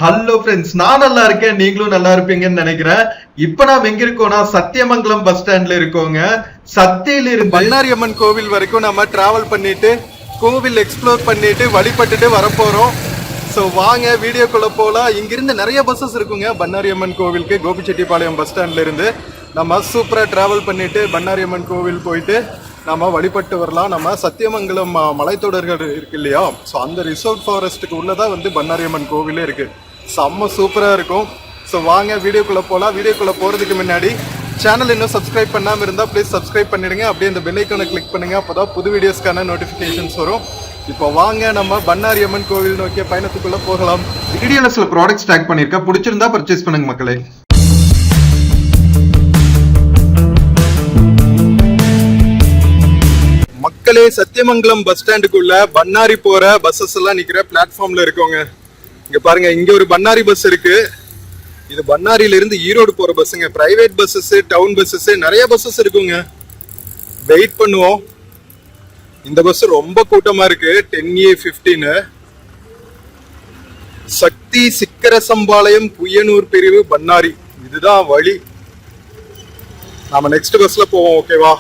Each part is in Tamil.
ஹலோ ஃப்ரெண்ட்ஸ், நான் நல்லா இருக்கேன், நீங்களும் நல்லா இருப்பீங்கன்னு நினைக்கிறேன். இப்ப நாம் எங்க இருக்கோம்னா சத்தியமங்கலம் பஸ் ஸ்டாண்ட்ல இருக்கோங்க. சத்தியில இருந்து பண்ணாரியம்மன் கோவில் வரைக்கும் நம்ம டிராவல் பண்ணிட்டு கோவில் எக்ஸ்ப்ளோர் பண்ணிட்டு வழிபட்டுட்டு வரப்போறோம். ஸோ வாங்க வீடியோக்குள்ள போகலாம். இங்கிருந்து நிறைய பஸ்ஸஸ் இருக்குங்க பண்ணாரியம்மன் கோவிலுக்கு. கோபிச்செட்டிப்பாளையம் பஸ் ஸ்டாண்ட்ல இருந்து நம்ம சூப்பராக டிராவல் பண்ணிட்டு பண்ணாரியம்மன் கோவில் போயிட்டு நம்ம வழிபட்டு வரலாம். நம்ம சத்தியமங்கலம் மலைத்தொடர்கள் இருக்கு இல்லையா, ஸோ அந்த ரிசர்வ் ஃபாரஸ்ட்டுக்கு உள்ளதான் வந்து பண்ணாரியம்மன் கோவிலே இருக்கு. செம்ம சூப்பராக இருக்கும். ஸோ வாங்க வீடியோக்குள்ளே போகலாம். வீடியோக்குள்ளே போகிறதுக்கு முன்னாடி சேனல் இன்னும் சப்ஸ்கிரைப் பண்ணாமல் இருந்தால் ப்ளீஸ் சப்ஸ்கிரைப் பண்ணிடுங்க. அப்படியே இந்த பெல் ஐக்கானை கிளிக் பண்ணுங்கள், அப்போ தான் புது வீடியோஸ்க்கான நோட்டிஃபிகேஷன்ஸ் வரும். இப்போ வாங்க நம்ம பண்ணாரியம்மன் கோவில் நோக்கிய பயணத்துக்குள்ளே போகலாம். வீடியோவில் சில ப்ராடக்ட்ஸ் டேக் பண்ணியிருக்கேன், பிடிச்சிருந்தா பர்ச்சேஸ் பண்ணுங்க மக்களே. மக்களே, சத்தியமங்கலம் பஸ் ஸ்டாண்டுக்குள்ள பண்ணாரி போற பஸ்ஸஸ் எல்லாம் நிக்கிற பிளாட்ஃபார்ம்ல இருக்கோங்க. இங்க பாருங்க, இங்க ஒரு பண்ணாரி பஸ் இருக்கு. இது பண்ணாரியில இருந்து ஈரோடு போற பஸ்ஸுங்க. பிரைவேட் பஸ்ஸஸ், டவுன் பஸ்ஸஸ், நிறைய பஸ்ஸஸ் இருக்குங்க. வெயிட் பண்ணுவோம். இந்த பஸ் ரொம்ப கூட்டமா இருக்கு. 10A15 சக்தி சிக்கரசம்பாளையம் குய்யனூர் பிரிவு பண்ணாரி. இதுதான் வழி. நாம நெக்ஸ்ட் பஸ்ல போவோம். ஓகேவா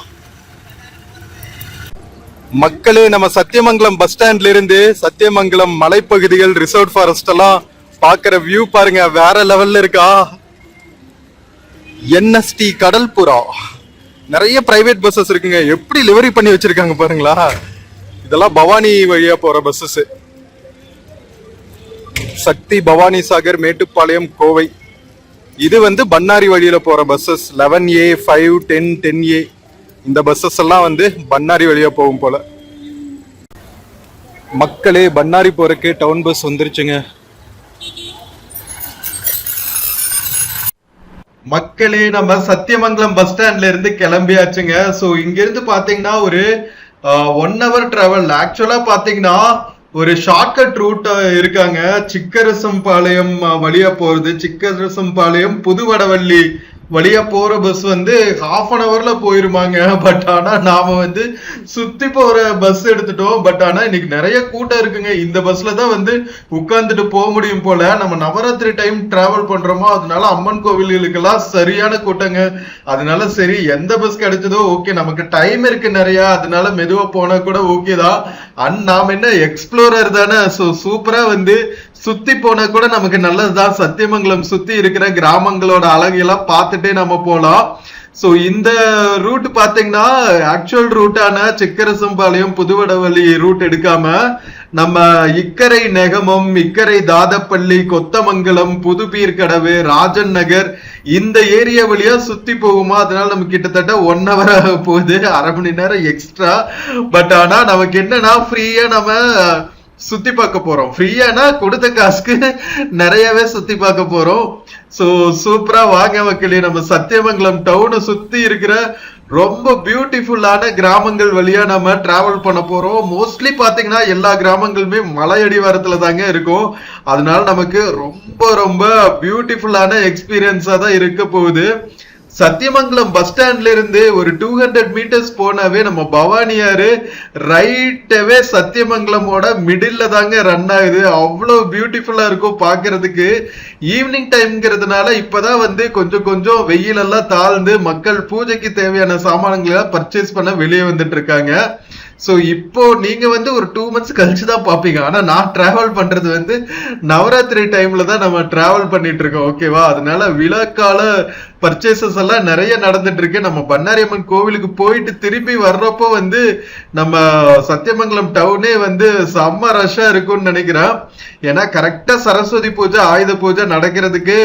மக்களே, நம்ம சத்தியமங்கலம் பஸ் ஸ்டாண்ட்ல இருந்து சத்தியமங்கலம் மலைப்பகுதிகள், ரிசர்வ் ஃபாரஸ்ட் எல்லாம் பாக்குற வியூ பாருங்க, வேற லெவல்ல இருக்கா. என்எஸ்டி கடல்புறா, நிறைய பிரைவேட் பஸ்ஸஸ் இருக்குங்க. எப்படி லிவரி பண்ணி வச்சிருக்காங்க பாருங்களா. இதெல்லாம் பவானி வழியா போற பஸ்ஸஸ். சக்தி பவானி சாகர் மேட்டுப்பாளையம் கோவை. இது வந்து பண்ணாரி வழியில போற பஸ்ஸஸ். 11A 5 10 10A இந்த பஸ்ஸஸ் எல்லாம் வந்து பண்ணாரி வழியா போகும் போல. மக்களே, பண்ணாரி போறக்கு டவுன் பஸ் வந்துருச்சுங்க. மக்களே, நம்ம சத்தியமங்கலம் பஸ் ஸ்டாண்ட்ல இருந்து கிளம்பியாச்சுங்க. ஸோ இங்க இருந்து பாத்தீங்கன்னா ஒரு 1 hour டிராவல். ஆக்சுவலா பாத்தீங்கன்னா ஒரு ஷார்ட்கட் ரூட் இருக்காங்க. சிக்கரசம்பாளையம் வழியா போறது. சிக்கரசம்பாளையம் புதுவடவள்ளி வழியா போற பஸ் வந்து 1/2 hourல போயிருமாங்க. பட் ஆனா நாம வந்து சுத்தி போற பஸ் எடுத்துட்டோம். பட் ஆனா இன்னைக்கு நிறைய கூட்டம் இருக்குங்க. இந்த பஸ்ல தான் வந்து உட்கார்ந்துட்டு போக முடியும் போல. நம்ம நவராத்திரி டைம் டிராவல் பண்றோமோ, அதனால அம்மன் கோவில்களுக்கெல்லாம் சரியான கூட்டங்க. அதனால சரி, எந்த பஸ் கிடைச்சதோ ஓகே, நமக்கு டைம் இருக்கு நிறைய, அதனால மெதுவா போனா கூட ஓகே தான். நாம என்ன எக்ஸ்ப்ளோரர் தானே, ஸோ சூப்பரா வந்து சுத்தி போனா கூட நமக்கு நல்லதுதான். சத்தியமங்கலம் சுத்தி இருக்கிற கிராமங்களோட அழகையெல்லாம் பார்த்துட்டே நம்ம போலாம். ஸோ இந்த ரூட் பாத்தீங்கன்னா ஆக்சுவல் ரூட்டான சிக்கரசம்பாளையம் புதுவடவள்ளி ரூட் எடுக்காம நம்ம இக்கரை நெகமம், இக்கரை தாதப்பள்ளி, கொத்தமங்கலம், புதுப்பீர்கடவு, ராஜன் நகர் இந்த ஏரியா வழியா சுத்தி போகுமா. அதனால நமக்கு கிட்டத்தட்ட 1 hour ஆக போகுது, 1/2 மணி நேரம் எக்ஸ்ட்ரா. பட் ஆனா நமக்கு என்னன்னா ஃப்ரீயா நம்ம சுத்தி பார்க்க போறோம். ஃப்ரீயானா கொடுத்த காசுக்கு நிறையவே சுத்தி பார்க்க போறோம். சோ சூப்பரா வாங்க மக்களே. நம்ம சத்தியமங்கலம் டவுனை சுத்தி இருக்கிற ரொம்ப பியூட்டிஃபுல்லான கிராமங்கள் வழியா நம்ம டிராவல் பண்ண போறோம். மோஸ்ட்லி பாத்தீங்கன்னா எல்லா கிராமங்களுமே மலை அடிவாரத்துல தாங்க இருக்கும். அதனால நமக்கு ரொம்ப ரொம்ப பியூட்டிஃபுல்லான எக்ஸ்பீரியன்ஸா தான் இருக்க போகுது. சத்தியமங்கலம் பஸ் ஸ்டாண்ட்ல இருந்து ஒரு 200 meters போனாவே நம்ம பவானியாறு ரைட்டவே சத்தியமங்கலமோட மிடில்ல தாங்க ரன் ஆகுது. அவ்வளவு பியூட்டிஃபுல்லா இருக்கும் பாக்குறதுக்கு. ஈவினிங் டைம்ங்கிறதுனால இப்பதான் வந்து கொஞ்சம் கொஞ்சம் வெயில் எல்லாம் தாழ்ந்து மக்கள் பூஜைக்கு தேவையான சாமான்களை பர்ச்சேஸ் பண்ண வெளியே வந்துட்டு இருக்காங்க. ஸோ இப்போ நீங்க வந்து ஒரு 2 months கழிச்சு தான் பாப்பீங்க. ஆனா நான் டிராவல் பண்றது வந்து நவராத்திரி டைம்ல தான் நம்ம டிராவல் பண்ணிட்டு இருக்கோம். ஓகேவா, அதனால விழாக்கால பர்ச்சேசஸ் எல்லாம் நிறைய நடந்துட்டு இருக்கு. நம்ம பண்ணாரியம்மன் கோவிலுக்கு போயிட்டு திரும்பி வர்றப்போ வந்து நம்ம சத்தியமங்கலம் டவுனே வந்து செம்ம ரஷ்ஷா இருக்கும்னு நினைக்கிறேன். ஏன்னா கரெக்டா சரஸ்வதி பூஜை, ஆயுத பூஜை நடக்கிறதுக்கு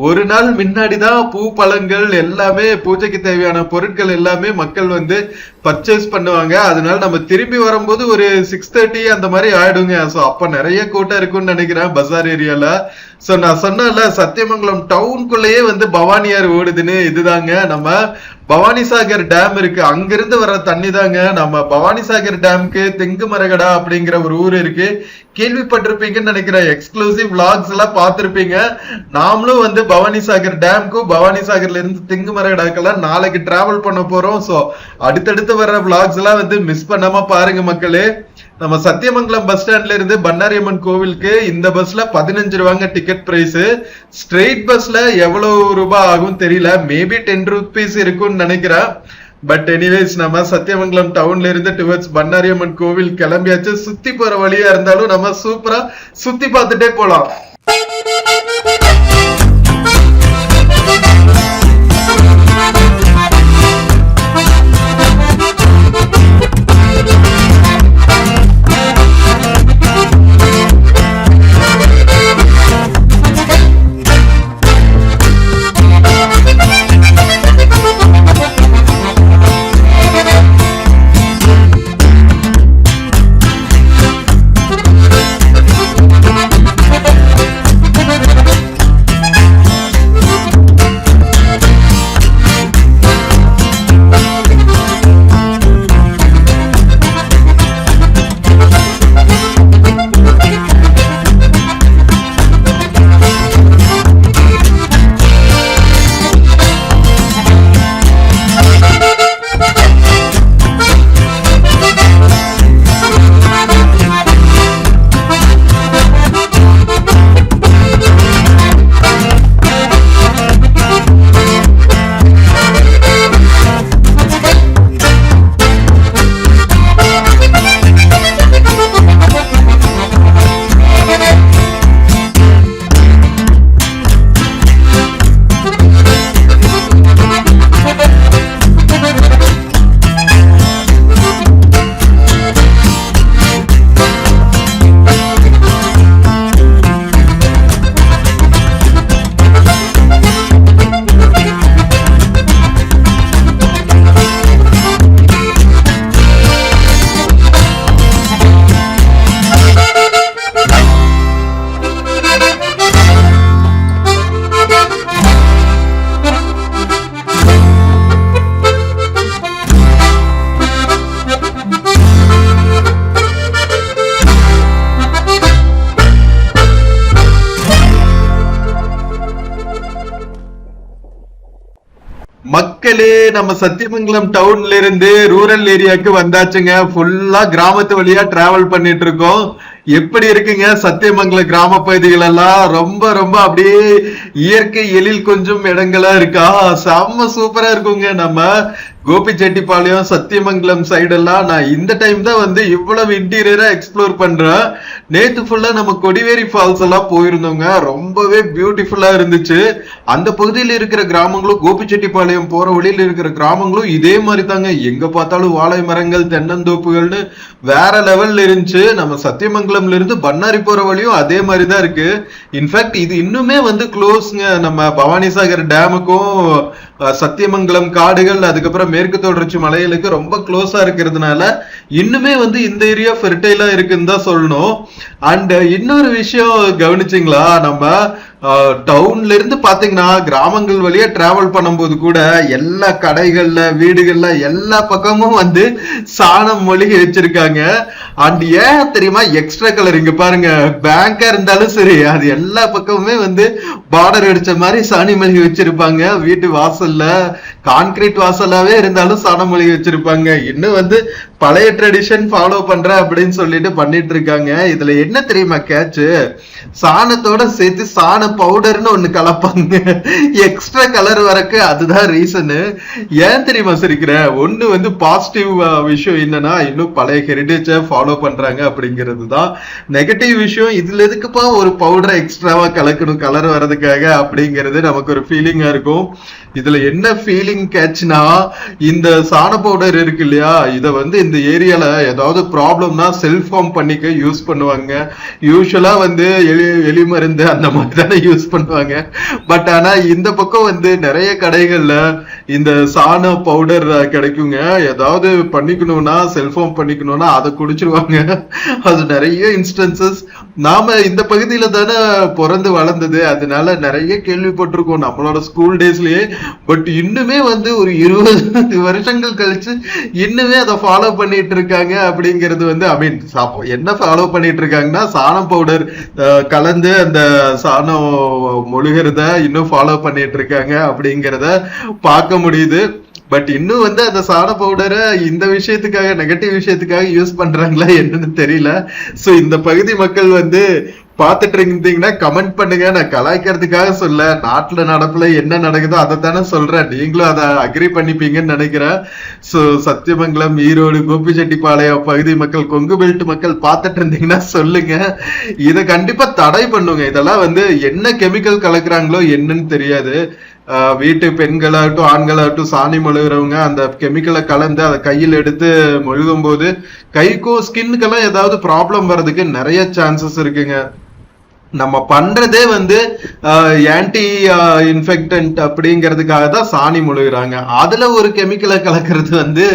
ஒரு நாள் முன்னாடிதான் பூ பழங்கள் எல்லாமே, பூஜைக்கு தேவையான பொருட்கள் எல்லாமே மக்கள் வந்து பர்ச்சேஸ் பண்ணுவாங்க. அதனால நம்ம திரும்பி வரும்போது ஒரு 6:30 அந்த மாதிரி ஆயிடுங்க. ஸோ அப்ப நிறைய கூட்டம் இருக்கும்னு நினைக்கிறேன் பஜார் ஏரியால. ஸோ நான் சொன்னல சத்தியமங்கலம் டவுனுக்குள்ளேயே வந்து பவானியார் ஓடுதுன்னு. இதுதாங்க நம்ம பவானிசாகர் டேம் இருக்கு, அங்கிருந்து வர தண்ணி தாங்க. நம்ம பவானிசாகர் டேமுக்கு தெங்குமரகடா அப்படிங்கிற ஒரு ஊர் இருக்கு, கேள்விப்பட்டிருப்பீங்கன்னு நினைக்கிறேன். எக்ஸ்க்ளூசிவ் விளாக்ஸ் எல்லாம் பார்த்திருப்பீங்க. நாமளும் வந்து பவானிசாகர் டேமுக்கும் பவானிசாகர்ல இருந்து தெங்குமரகடாக்கெல்லாம் நாளைக்கு டிராவல் பண்ண போறோம். ஸோ அடுத்தடுத்து வர்ற விளாக்ஸ் எல்லாம் வந்து மிஸ் பண்ணாம பாருங்க மக்களே. நம்ம சத்தியமங்கலம் பஸ் ஸ்டாண்ட்ல இருந்து பண்ணாரியம்மன் கோவிலுக்கு இந்த பஸ்ல 15 ரூபாங்க டிக்கெட் பிரைஸ். ஸ்ட்ரெயிட் பஸ்ல எவ்வளவு ரூபாய் ஆகும் தெரியல, மேபி 10 rupees இருக்கும்னு நினைக்கிறேன். பட் எனிவேஸ் நம்ம சத்தியமங்கலம் டவுன்ல இருந்து டுவர்ட்ஸ் பண்ணாரியம்மன் கோவில் கிளம்பியாச்சு. சுத்தி போற வழியா இருந்தாலும் நம்ம சூப்பரா சுத்தி பார்த்துட்டே போலாம். மக்களே, நம்ம சத்தியமங்கலம் டவுன்ல இருந்து ரூரல் ஏரியாவுக்கு வந்தாச்சுங்க. ஃபுல்லா கிராமத்து வழியா டிராவல் பண்ணிட்டு இருக்கோம். எப்படி இருக்குங்க சத்தியமங்கலம் கிராம பகுதிகள் எல்லாம்? ரொம்ப ரொம்ப அப்படியே இயற்கை எழில் கொஞ்சம் இடங்களா இருக்கா, செம்ம சூப்பரா இருக்குங்க. நம்ம கோபிச்செட்டிப்பாளையம் சத்தியமங்கலம் சைடெல்லாம் நான் இந்த டைம் தான் வந்து இவ்வளவு இன்டீரியரா எக்ஸ்ப்ளோர் பண்றேன். நேத்து ஃபுல்லா நம்ம கொடிவேரி ஃபால்ஸ் எல்லாம் போயிருந்தோங்க, ரொம்பவே பியூட்டிஃபுல்லா இருந்துச்சு. அந்த பகுதியில் இருக்கிற கிராமங்களும் கோபிச்செட்டிப்பாளையம் போற வழியில இருக்கிற கிராமங்களும் இதே மாதிரி தாங்க. எங்க பார்த்தாலும் வாழை மரங்கள், தென்னந்தோப்புகள்னு வேற லெவல்ல இருந்துச்சு. நம்ம சத்தியமங்கலம்ல இருந்து பண்ணாரி போற வழியும் அதே மாதிரி தான் இருக்கு. இன்ஃபேக்ட் இது இன்னுமே வந்து க்ளோஸ்ங்க. நம்ம பவானிசாகர் டேமுக்கும் சத்தியமங்கலம் காடுகள், அதுக்கப்புறம் மேற்கு தொடர்ச்சி மலைகளுக்கு ரொம்ப க்ளோஸா இருக்கிறதுனால இன்னுமே வந்து இந்த ஏரியா ஃபெர்டைலா இருக்குன்னு தான் சொல்லணும். அண்ட் இன்னொரு விஷயம் கவனிச்சிங்களா, நம்ம டவுன்ல இருந்து பாத்தீங்கன்னா கிராமங்கள் வழியா டிராவல் பண்ணும்போது கூட எல்லா கடைகள்ல, வீடுகள்ல எல்லா பக்கமும் வந்து சாணம் மொழிகை வச்சிருக்காங்க. அண்ட் ஏன் தெரியுமா, எக்ஸ்ட்ரா கலர். இங்க பாருங்க, பேங்கா இருந்தாலும் சரி, அது எல்லா பக்கமுமே வந்து பார்டர் அடிச்ச மாதிரி சாணி மொழிகை வச்சிருப்பாங்க. வீட்டு வாசல்ல கான்கிரீட் வாசலாவே இருந்தாலும் சாணம் மொழிகை வச்சிருப்பாங்க. இன்னும் வந்து பழைய ட்ரெடிஷன் ஃபாலோ பண்ற அப்படின்னு சொல்லிட்டு பண்ணிட்டு இருக்காங்க. இதுல என்ன தெரியுமா கேட்ச், சாணத்தோட சேர்த்து சாண பவுடர்னு ஒண்ணு கலப்பாங்க, எக்ஸ்ட்ரா கலர் வரக்கு. அதுதான் ரீசனு. ஏன் தெரியுமா சிரிக்கிற? ஒண்ணு வந்து பாசிட்டிவ் விஷயம் என்னன்னா, இன்னும் பழைய ஹெரிடேஜை ஃபாலோ பண்றாங்க அப்படிங்கிறது தான். நெகட்டிவ் விஷயம், இதுல எதுக்குப்பா ஒரு பவுடரை எக்ஸ்ட்ராவா கலக்கணும் கலர் வர்றதுக்காக அப்படிங்கிறது நமக்கு ஒரு ஃபீலிங்கா இருக்கும். இதுல என்ன ஃபீலிங் கேட்ச்னா, இந்த சாண பவுடர் இருக்கு இல்லையா, இத வந்து இந்த ஏரியால ஏதாவது ப்ராப்ளம்னா செல்ஃப் ஃபார்ம் பண்ணிக்க யூஸ் பண்ணுவாங்க. யூஸ்வலா வந்து எலி மருந்து அந்த மாதிரி தானே யூஸ் பண்ணுவாங்க. பட் ஆனா இந்த பக்கம் வந்து நிறைய கடைகள்ல இந்த சாண பவுடர் கிடைக்குங்க. ஏதாவது பண்ணிக்கணும்னா, செல்ஃப் ஃபார்ம் பண்ணிக்கணும்னா அதை குடிச்சிருவாங்க. அது நிறைய இன்ஸ்டன்சஸ். நாம இந்த பகுதியில தானே பிறந்து வளர்ந்தது, அதனால நிறைய கேள்விப்பட்டிருக்கோம் நம்மளோட ஸ்கூல் டேஸ்லயே. பட் இன்னுமே வந்து ஒரு 20 வருஷங்கள் கழிச்சு இன்னுமே அதை ஃபாலோ பண்ணிட்டு இருக்காங்க அப்படிங்கிறது வந்து, ஐ மீன் என்ன ஃபாலோ பண்ணிட்டு இருக்காங்கன்னா, சாணம் பவுடர் கலந்து அந்த சாணம் மொழிகிறத இன்னும் ஃபாலோ பண்ணிட்டு இருக்காங்க அப்படிங்கிறத பார்க்க முடியுது. பட் இன்னும் வந்து அந்த சாண பவுடரை இந்த விஷயத்துக்காக, நெகட்டிவ் விஷயத்துக்காக யூஸ் பண்றாங்களா என்னன்னு தெரியல. சோ இந்த பகுதி மக்கள் வந்து பாத்துட்டு இருந்தீங்கன்னா கமெண்ட் பண்ணுங்க. நான் கலாய்க்கிறதுக்காக சொல்ல, நாட்டுல நடப்புல என்ன நடக்குதோ அதை தானே சொல்றேன். நீங்களும் அதை அக்ரி பண்ணிப்பீங்கன்னு நினைக்கிறேன். சோ சத்தியமங்கலம், ஈரோடு, கோபிச்செட்டிப்பாளையம் பகுதி மக்கள், கொங்கு பெல்ட் மக்கள் பாத்துட்டு இருந்தீங்கன்னா சொல்லுங்க. இதை கண்டிப்பா தடை பண்ணுங்க. இதெல்லாம் வந்து என்ன கெமிக்கல் கலக்குறாங்களோ என்னன்னு தெரியாது. வீட்டு பெண்களாகட்டும் ஆண்களாகட்டும் சாணி மொழுகிறவங்க அந்த கெமிக்கலை கலந்து அதை கையில் எடுத்து மொழுகும் போது கைக்கும் ஸ்கின்னுக்கெல்லாம் ஏதாவது ப்ராப்ளம் வர்றதுக்கு நிறைய சான்சஸ் இருக்குங்க. நம்ம பண்றதே வந்து ஆன்டி இன்ஃபெக்டன்ட் அப்படிங்கிறதுக்காக தான் சாணி முழுகிறாங்க. அதுல ஒரு கெமிக்கலை கலக்கிறது வந்து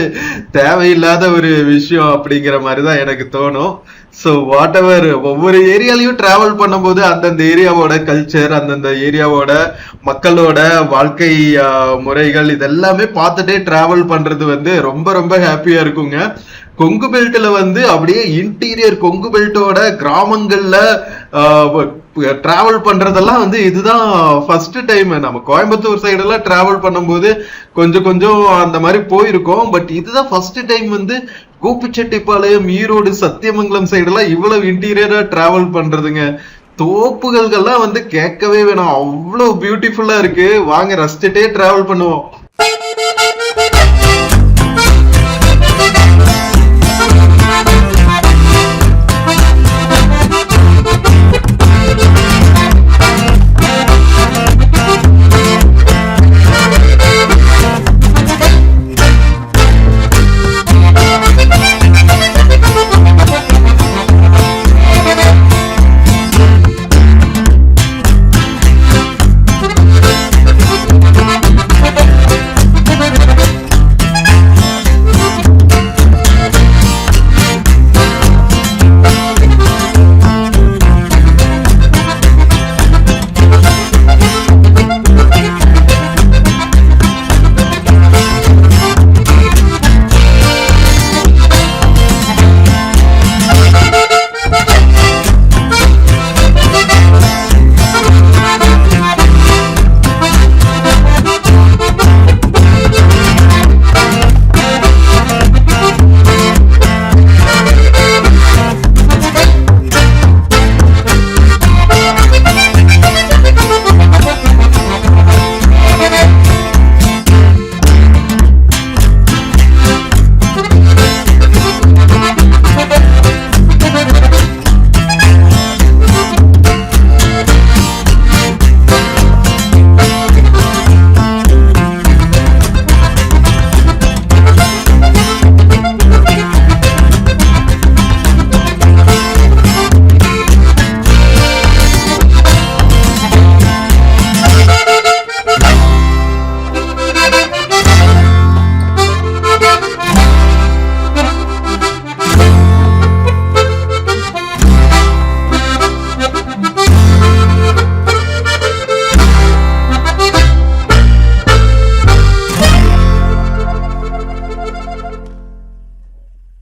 தேவையில்லாத ஒரு விஷயம் அப்படிங்கிற மாதிரிதான் எனக்கு தோணும். ஸோ வாட் எவர், ஒவ்வொரு ஏரியாலையும் டிராவல் பண்ணும்போது அந்தந்த ஏரியாவோட கல்ச்சர், அந்தந்த ஏரியாவோட மக்களோட வாழ்க்கை முறைகள் இதெல்லாமே பார்த்துட்டே டிராவல் பண்றது வந்து ரொம்ப ரொம்ப ஹாப்பியா இருக்குங்க. கொங்கு பெல்ட்ல வந்து அப்படியே இன்டீரியர் கொங்கு பெல்ட்டோட கிராமங்கள்ல டிராவல் பண்றதெல்லாம் வந்து இதுதான் ஃபர்ஸ்ட் டைம். நம்ம கோயம்புத்தூர் சைடெல்லாம் டிராவல் பண்ணும்போது கொஞ்சம் கொஞ்சம் அந்த மாதிரி போயிருக்கோம். பட் இதுதான் ஃபர்ஸ்ட் டைம் வந்து கோபிச்செட்டிப்பாளையம், ஈரோடு, சத்தியமங்கலம் சைடெல்லாம் இவ்வளவு இன்டீரியரா டிராவல் பண்றதுங்க. தோப்புகள்லாம் வந்து கேட்கவே வேணாம், அவ்வளவு பியூட்டிஃபுல்லா இருக்கு. வாங்க ரசிச்சுட்டே டிராவல் பண்ணுவோம்.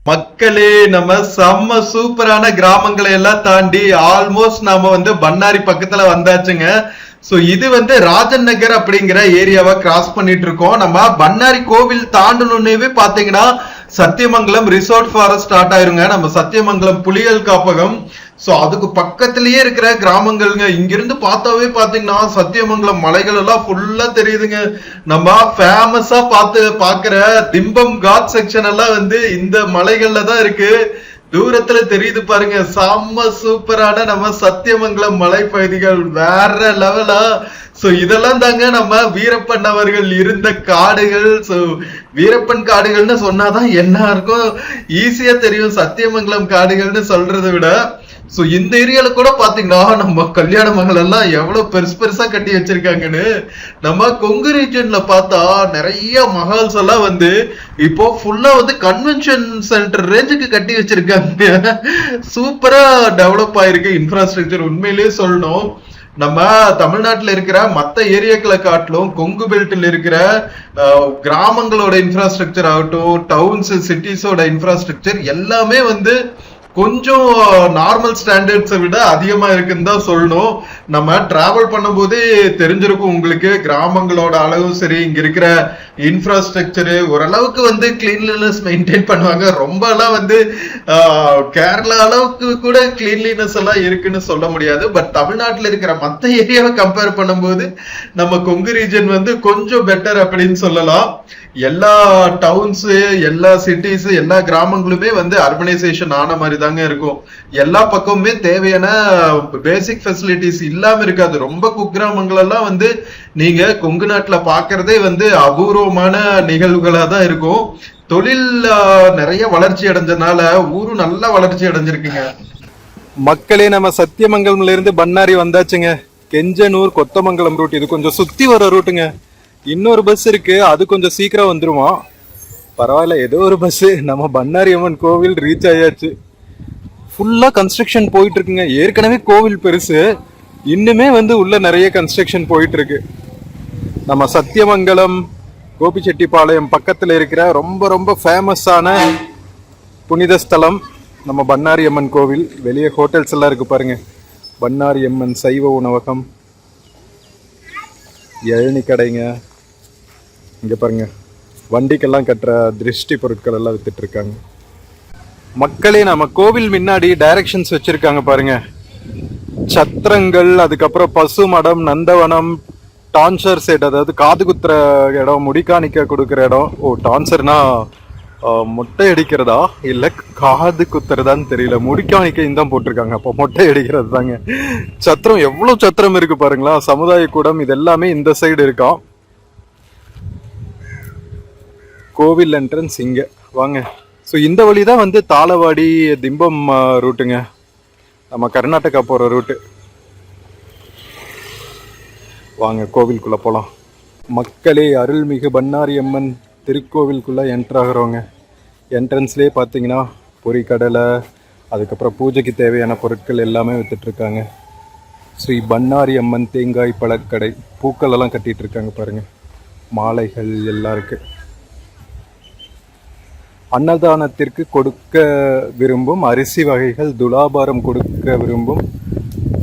மக்களே, நம்ம செம்ம சூப்பரான கிராமங்களை எல்லாம் தாண்டி ஆல்மோஸ்ட் நாம வந்து பண்ணாரி பக்கத்துல வந்தாச்சுங்க. சோ இது வந்து ராஜன் நகர் அப்படிங்கிற ஏரியாவை கிராஸ் பண்ணிட்டு இருக்கோம். நம்ம பண்ணாரி கோவில் தாண்டணுன்னே பாத்தீங்கன்னா சத்தியமங்கலம் ரிசோர்ட் ஃபாரஸ்ட் ஸ்டார்ட் ஆயிருங்க. நம்ம சத்தியமங்கலம் புலிகள் காப்பகம். சோ அதுக்கு பக்கத்திலேயே இருக்கிற கிராமங்கள்ங்க. இங்கிருந்து பார்த்தாவே பாத்தீங்கன்னா சத்தியமங்கலம் மலைகள் எல்லாம் ஃபுல்லா தெரியுதுங்க. நம்ம ஃபேமஸா பாக்குற திம்பம் காட் செக்ஷன் எல்லாம் வந்து இந்த மலைகள்ல தான் இருக்கு. தூரத்துல தெரியுது பாருங்க, செம்ம சூப்பரான நம்ம சத்தியமங்கலம் மலை பகுதிகள், வேற லெவலா. சோ இதெல்லாம் தாங்க நம்ம வீரப்பன் அவர்கள் இருந்த காடுகள். சோ வீரப்பன் காடுகள்னு சொன்னாதான் எல்லாருக்கும் ஈஸியா தெரியும் சத்தியமங்கலம் காடுகள்னு சொல்றதை விட. சோ இந்த ஏரியால கூட பாத்தீங்கன்னா நம்ம கல்யாண மகள் எல்லாம் எவ்வளவு பெருசு பெருசா கட்டி வச்சிருக்காங்கன்னு. நம்ம கொங்கு ரீஜன்ல பார்த்தா நிறைய மஹால்ஸ் எல்லாம் வந்து இப்போ ஃபுல்லா வந்து கன்வென்ஷன் சென்டர் ரேஞ்சுக்கு கட்டி வச்சிருக்காங்க. சூப்பரா டெவலப் ஆயிருக்கு இன்ஃப்ராஸ்ட்ரக்சர். உண்மையிலேயே சொல்லணும், நம்ம தமிழ்நாட்டுல இருக்கிற மத்த ஏரியாக்களை காட்டிலும் கொங்கு பெல்ட்ல இருக்கிற கிராமங்களோட இன்ஃப்ராஸ்ட்ரக்சர் ஆகட்டும், டவுன்ஸ் சிட்டிஸோட இன்ஃப்ராஸ்ட்ரக்சர் எல்லாமே வந்து கொஞ்சம் நார்மல் ஸ்டாண்டர்ட்ஸை விட அதிகமா இருக்குன்னு தான் சொல்லணும். நம்ம டிராவல் பண்ணும்போதே தெரிஞ்சிருக்கும் உங்களுக்கு, கிராமங்களோட அளவும் சரி, இங்க இருக்கிற இன்ஃப்ராஸ்ட்ரக்சரு ஓரளவுக்கு வந்து கிளீன்லினஸ் மெயின்டைன் பண்ணுவாங்க. ரொம்ப எல்லாம் வந்து கேரளா அளவுக்கு கூட கிளீன்லினஸ் எல்லாம் இருக்குன்னு சொல்ல முடியாது. பட் தமிழ்நாட்டில் இருக்கிற மற்ற ஏரியாவை கம்பேர் பண்ணும்போது நம்ம கொங்கு ரீஜன் வந்து கொஞ்சம் பெட்டர் அப்படின்னு சொல்லலாம். எல்லா டவுன்ஸ், எல்லா சிட்டிஸ், எல்லா கிராமங்களுமே வந்து அர்பனைசேஷன் ஆன மாதிரி தாங்க இருக்கும். எல்லா பக்கமுமே தேவையான பேசிக் ஃபெசிலிட்டிஸ் இல்லாம இருக்காது. ரொம்ப குக்கிராமங்கள் எல்லாம் வந்து நீங்க கொங்கு நாட்டுல பாக்குறதே வந்து அபூர்வமான நிகழ்வுகளா தான் இருக்கும். தொழில் நிறைய வளர்ச்சி அடைஞ்சனால ஊரும் நல்லா வளர்ச்சி அடைஞ்சிருக்குங்க. மக்களே, நம்ம சத்தியமங்கலம்ல இருந்து பண்ணாரி வந்தாச்சுங்க. கெஞ்சனூர் கொத்தமங்கலம் ரூட், இது கொஞ்சம் சுத்தி வர ரூட்டுங்க. இன்னொரு பஸ் இருக்கு, அது கொஞ்சம் சீக்கிரம் வந்துருமா. பரவாயில்ல, ஏதோ ஒரு பஸ். நம்ம பண்ணாரி அம்மன் கோவில் ரீச் ஆயாச்சு. ஃபுல்லா கன்ஸ்ட்ரக்ஷன் போயிட்டு இருக்குங்க. ஏற்கனவே கோவில் பெருசு, இன்னுமே வந்து உள்ள நிறைய கன்ஸ்ட்ரக்ஷன் போயிட்டு இருக்கு. நம்ம சத்தியமங்கலம் கோபிச்செட்டிப்பாளையம் பக்கத்துல இருக்கிற ரொம்ப ரொம்ப ஃபேமஸான புனித ஸ்தலம் நம்ம பண்ணாரி அம்மன் கோவில். வெளியே ஹோட்டல்ஸ் எல்லாம் இருக்கு பாருங்க. பண்ணாரி அம்மன் சைவ உணவகம், இளநி கடைங்க. இங்க பாருங்க, வண்டிக்கெல்லாம் கட்டுற திருஷ்டி பொருட்கள் எல்லாம் வித்துட்டு இருக்காங்க. மக்களே, நம்ம கோவில் முன்னாடி டைரக்ஷன்ஸ் வச்சிருக்காங்க பாருங்க. சத்திரங்கள், அதுக்கப்புறம் பசு மடம், நந்தவனம், டான்சர் செட், அதாவது காது குத்துற இடம், முடிக்காணிக்க கொடுக்குற இடம். ஓ, டான்சர்னா மொட்டை அடிக்கிறதா இல்ல காது குத்துறதான்னு தெரியல. முடிக்காணிக்கையும் தான் போட்டிருக்காங்க, அப்போ மொட்டை அடிக்கிறது தாங்க. சத்திரம், எவ்வளவு சத்திரம் இருக்கு பாருங்களா. சமுதாய கூடம், இது எல்லாமே இந்த சைடு இருக்கான். கோவில் என்ட்ரன்ஸ் இங்க வாங்க. ஸோ இந்த வழிதான் வந்து தாளவாடி திம்பம் ரூட்டுங்க, நம்ம கர்நாடகா போற ரூட்டு. வாங்க கோவிலுக்குள்ள போலாம். மக்களே, அருள்மிகு பண்ணாரி அம்மன் திருக்கோவிலுக்குள்ள என்டர் ஆகிறவங்க. என்ட்ரன்ஸ்லேயே பார்த்தீங்கன்னா பொரிக்கடலை, அதுக்கப்புறம் பூஜைக்கு தேவையான பொருட்கள் எல்லாமே வித்துட்டு இருக்காங்க. ஸ்ரீ பண்ணாரி அம்மன் தேங்காய் பழக்கடை. பூக்கள் எல்லாம் கட்டிட்டு இருக்காங்க பாருங்க. மாலைகள் எல்லாம் இருக்கு. அன்னதானத்திற்கு கொடுக்க விரும்பும் அரிசி வகைகள், துலாபாரம் கொடுக்க விரும்பும்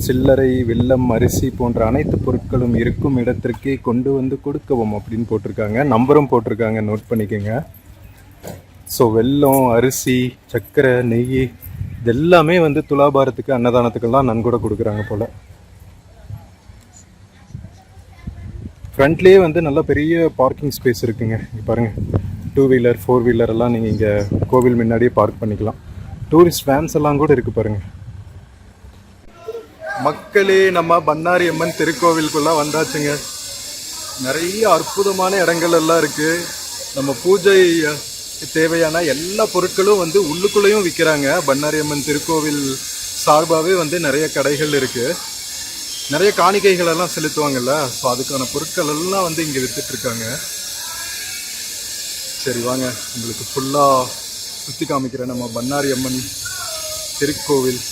சில்லறை, வெல்லம், அரிசி போன்ற அனைத்து பொருட்களும் இருக்கும் இடத்திற்கே கொண்டு வந்து கொடுக்கவும் அப்படின்னு போட்டிருக்காங்க. நம்பரும் போட்டிருக்காங்க, நோட் பண்ணிக்கோங்க. ஸோ வெல்லம், அரிசி, சர்க்கரை, நெய் இதெல்லாமே வந்து துலாபாரத்துக்கு, அன்னதானத்துக்கெல்லாம் நன்கொடை கொடுக்குறாங்க போல. ஃப்ரண்ட்லேயே வந்து நல்ல பெரிய பார்க்கிங் ஸ்பேஸ் இருக்குங்க. இங்கே பாருங்கள், 2 வீலர் 4 வீலர் எல்லாம் நீங்கள் இங்கே கோவில் முன்னாடியே பார்க் பண்ணிக்கலாம். டூரிஸ்ட் வேன்ஸ் எல்லாம் கூட இருக்குது பாருங்கள். மக்களே, நம்ம பண்ணாரி அம்மன் திருக்கோவிலுக்குள்ள வந்தாச்சுங்க. நிறைய அற்புதமான இடங்கள் எல்லாம் இருக்குது. நம்ம பூஜை தேவையான எல்லா பொருட்களும் வந்து உள்ளுக்குள்ளேயும் விற்கிறாங்க. பண்ணாரி அம்மன் திருக்கோவில் சார்பாகவே வந்து நிறைய கடைகள் இருக்குது. நிறைய காணிக்கைகள் எல்லாம் செலுத்துவாங்கல்ல, ஸோ அதுக்கான பொருட்கள் எல்லாம் வந்து இங்கே வித்துட்டு இருக்காங்க. சரி வாங்க, உங்களுக்கு ஃபுல்லாக சுற்றி காமிக்கிறேன் நம்ம பண்ணாரி அம்மன் திருக்கோவில்.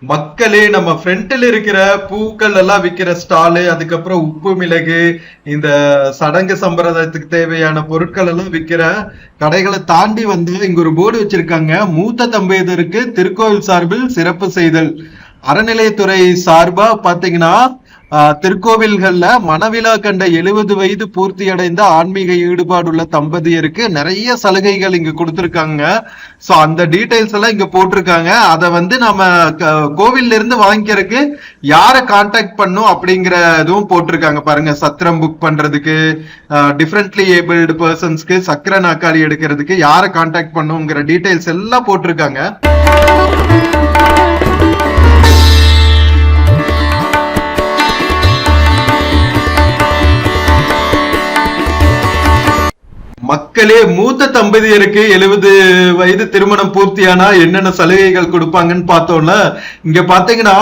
மக்களே, நம்ம ஃப்ரண்ட்ல இருக்கிற பூக்கள் எல்லாம் விற்கிற ஸ்டாலு, அதுக்கப்புறம் உப்பு மிளகு, இந்த சடங்கு சம்பிரதாயத்துக்கு தேவையான பொருட்கள் எல்லாம் விற்கிற கடைகளை தாண்டி வந்து இங்க ஒரு போர்டு வச்சிருக்காங்க. மூத்த தம்பதியருக்கு திருக்கோவில் சார்பில் சிறப்பு செய்தல். அறநிலையத்துறை சார்பா பாத்தீங்கன்னா திருக்கோவில்கள்ல மணவிழா கண்ட 70 வயது பூர்த்தி அடைந்த ஆன்மீக ஈடுபாடுள்ள தம்பதியருக்கு நிறைய சலுகைகள் இங்க கொடுத்திருக்காங்க. சோ அந்த டீடைல்ஸ் எல்லாம் இங்க போட்டிருக்காங்க. அத வந்து நம்ம கோவில்ல இருந்து வாங்கிக்கிறதுக்கு யாரை கான்டாக்ட் பண்ணும் அப்படிங்கிற இதுவும் போட்டிருக்காங்க பாருங்க. சத்திரம் புக் பண்றதுக்கு, டிஃபரெண்ட்லி ஏபிள்டு பர்சன்ஸ்க்கு சக்கர நாக்காளி எடுக்கிறதுக்கு யாரை கான்டாக்ட் பண்ணுங்கிற டீடைல்ஸ் எல்லாம் போட்டிருக்காங்க. மக்களே, மூத்த தம்பதியருக்கு 70 வயது திருமணம் பூர்த்தியானா என்னென்ன சலுகைகள் கொடுப்பாங்கன்னு பார்த்தோம்ல, இங்க பாத்தீங்கன்னா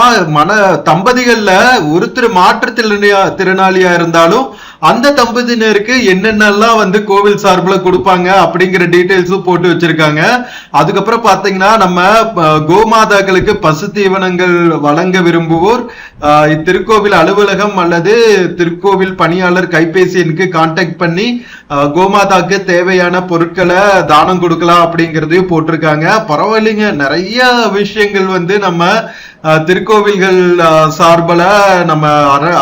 தம்பதிகள்ல ஒருத்தர் மாற்றுத்திறனாளியா இருந்தாலும் அந்த தம்பதியினருக்கு என்னென்னலாம் வந்து கோவில் சார்பில் கொடுப்பாங்க அப்படிங்கிற டீடைல்ஸும் போட்டு வச்சிருக்காங்க. அதுக்கப்புறம் பாத்தீங்கன்னா நம்ம கோமாதாக்களுக்கு பசு தீவனங்கள் வழங்க விரும்புவோர் திருக்கோவில் அலுவலகம் அல்லது திருக்கோவில் பணியாளர் கைபேசி எண்ணுக்கு கான்டாக்ட் பண்ணி கோமாதாக்கு தேவையான பொருட்களை தானம் கொடுக்கலாம் அப்படிங்கறதையும் போட்டிருக்காங்க. பரவாயில்லைங்க, நிறைய விஷயங்கள் வந்து நம்ம திருக்கோவில்கள் சார்பில் நம்ம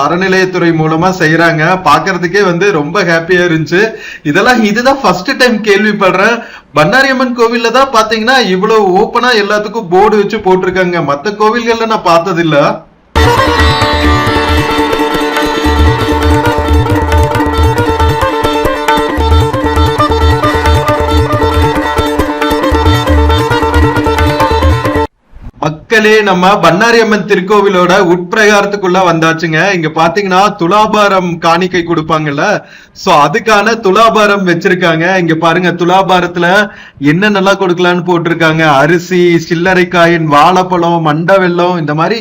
அறநிலையத்துறை மூலமா செய்யறாங்க. பாக்குறதுக்கே வந்து ரொம்ப ஹாப்பியா இருந்துச்சு. இதுதான் ஃபர்ஸ்ட் டைம் கேள்விப்படுறேன். பண்ணாரியம்மன் கோவில்ல தான் பாத்தீங்கன்னா இவ்வளவு ஓப்பனா எல்லாத்துக்கும் போர்டு வச்சு போட்டிருக்காங்க. மத்த கோவில்கள்ல நான் பார்த்தது இல்ல. மக்களே, நம்ம பண்ணாரியம்மன் திருக்கோவிலோட உட்பிரகாரத்துக்குள்ள வந்தாச்சுங்க. இங்க பாத்தீங்கன்னா துலாபாரம் காணிக்கை கொடுப்பாங்கல்ல, சோ அதுக்கான துலாபாரம் வச்சிருக்காங்க. இங்க பாருங்க, துலாபாரத்துல என்னென்னலாம் கொடுக்கலான்னு போட்டிருக்காங்க. அரிசி, சில்லறை காயின், வாழைப்பழம், மண்ட வெல்லம், இந்த மாதிரி